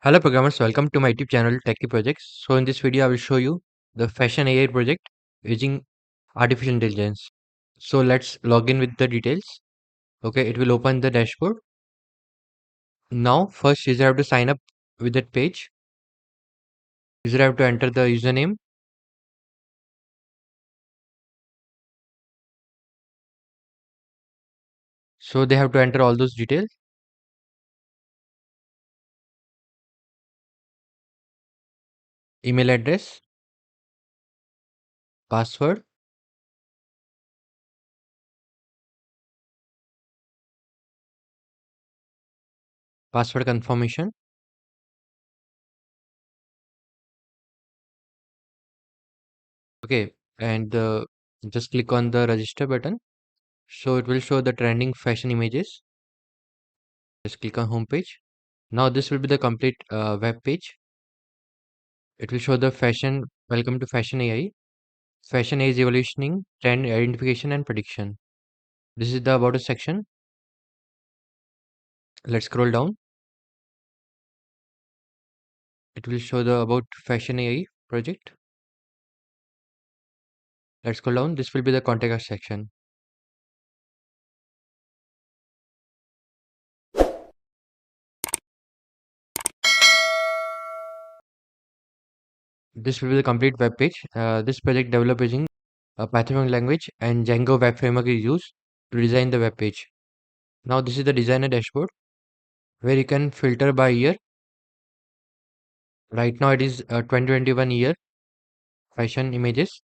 Hello programmers, welcome to my YouTube channel Techie Projects. So in this video I will show you the fashion AI project using artificial intelligence. So let's log in with the details. Okay, it will open the dashboard. Now first user have to sign up with that page. User have to enter the username. So they have to enter all those details. Email address, password, password confirmation. Okay, and just click on the register button. So it will show the trending fashion images. Just click on home page. Now this will be the complete web page. It will show the fashion. Welcome to Fashion AI. Fashion AI is evolutioning, trend identification and prediction. This is the about us section. Let's scroll down. It will show the about Fashion AI project. Let's scroll down. This will be the contact us section. This will be the complete web page. This project developed using a Python language and Django web framework is used to design the web page. Now this is the designer dashboard where you can filter by year. Right now it is 2021 year fashion images.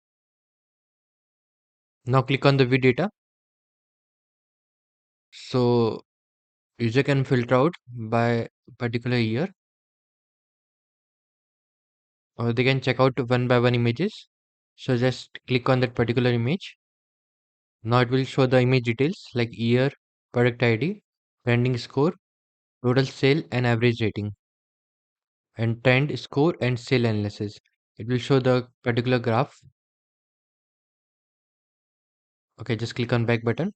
Now click on the view data. So user can filter out by particular year, or they can check out one by one images. So just click on that particular image. Now it will show the image details like year, product ID, trending score, total sale and average rating, and trend score and sale analysis. It will show the particular graph. Okay, just click on back button.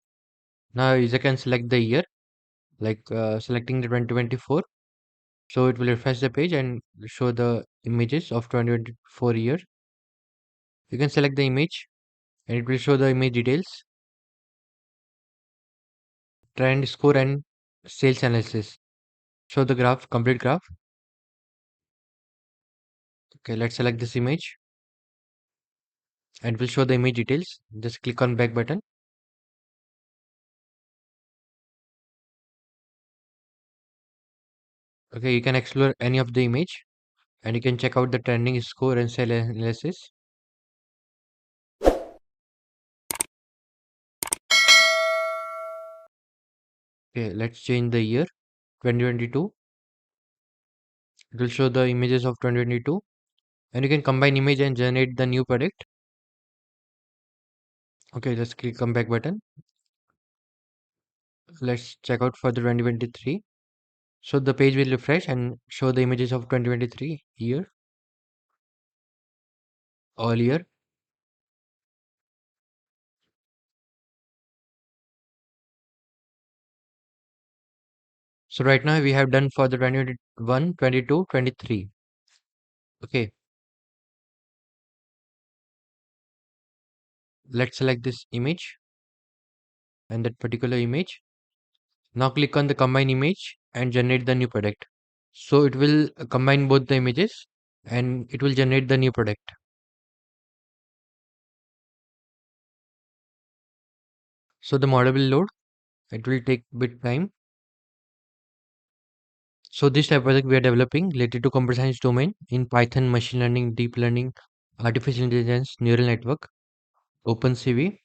Now user can select the year, like selecting the 2024. So it will refresh the page and show the images of 2024 year. You can select the image and it will show the image details, trend score and sales analysis. Show the graph, complete graph. Okay, let's select this image and we'll show the image details. Just click on back button. Okay, you can explore any of the image and you can check out the trending score and sale analysis. Okay, let's change the year 2022. It will show the images of 2022 and you can combine image and generate the new product. Okay, just click on back button. Let's check out for the 2023. So the page will refresh and show the images of 2023 year, all year. So right now we have done for the 2021, 22, 23. Okay, let's select this image and that particular image. Now click on the combine image and generate the new product. So it will combine both the images and it will generate the new product. So the model will load. It will take bit time. So this type of project we are developing related to computer science domain in Python, machine learning, deep learning, artificial intelligence, neural network, OpenCV,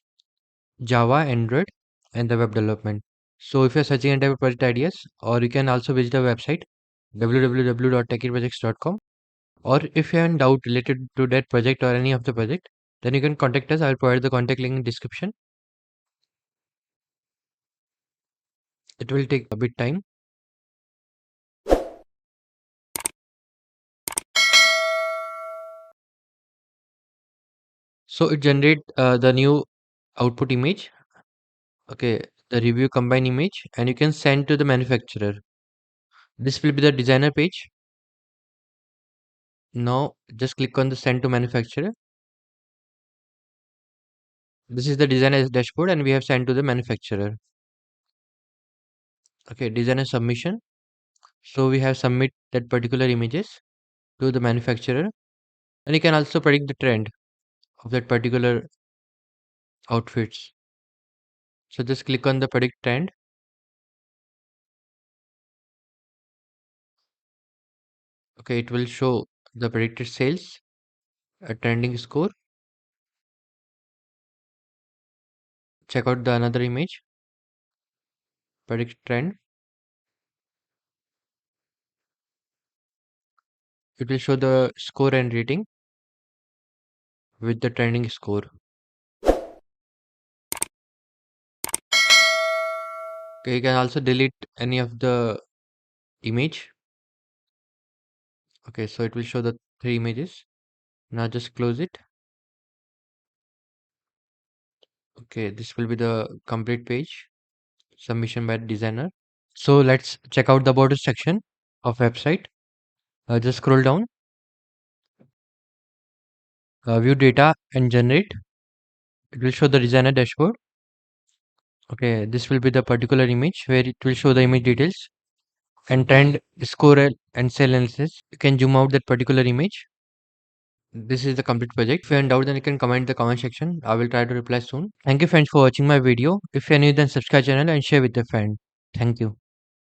Java, Android, and the web development. So if you're searching any type of project ideas, or you can also visit our website www.techieprojects.com. Or if you have any doubt related to that project or any of the project, then you can contact us. I'll provide the contact link in description. It will take a bit time. So it generate the new output image. Okay, the review combine image, and you can send to the manufacturer. This will be the designer page. Now just click on the send to manufacturer. This is the designer's dashboard and we have sent to the manufacturer. Okay, designer submission. So we have submit that particular images to the manufacturer, and you can also predict the trend of that particular outfits. So just click on the predict trend. Okay, it will show the predicted sales, a trending score. Check out the another image, predict trend. It will show the score and rating with the trending score. Okay, you can also delete any of the image. Okay, so it will show the three images. Now just close it. Okay, this will be the complete page, submission by designer. So let's check out the border section of website. Just scroll down, view data and generate. It will show the designer dashboard. Okay, this will be the particular image where it will show the image details and trend, score and cell analysis. You can zoom out that particular image. This is the complete project. If you're in doubt, then you can comment in the comment section. I will try to reply soon. Thank you friends for watching my video. If you're new, then subscribe channel and share with your friend. Thank you.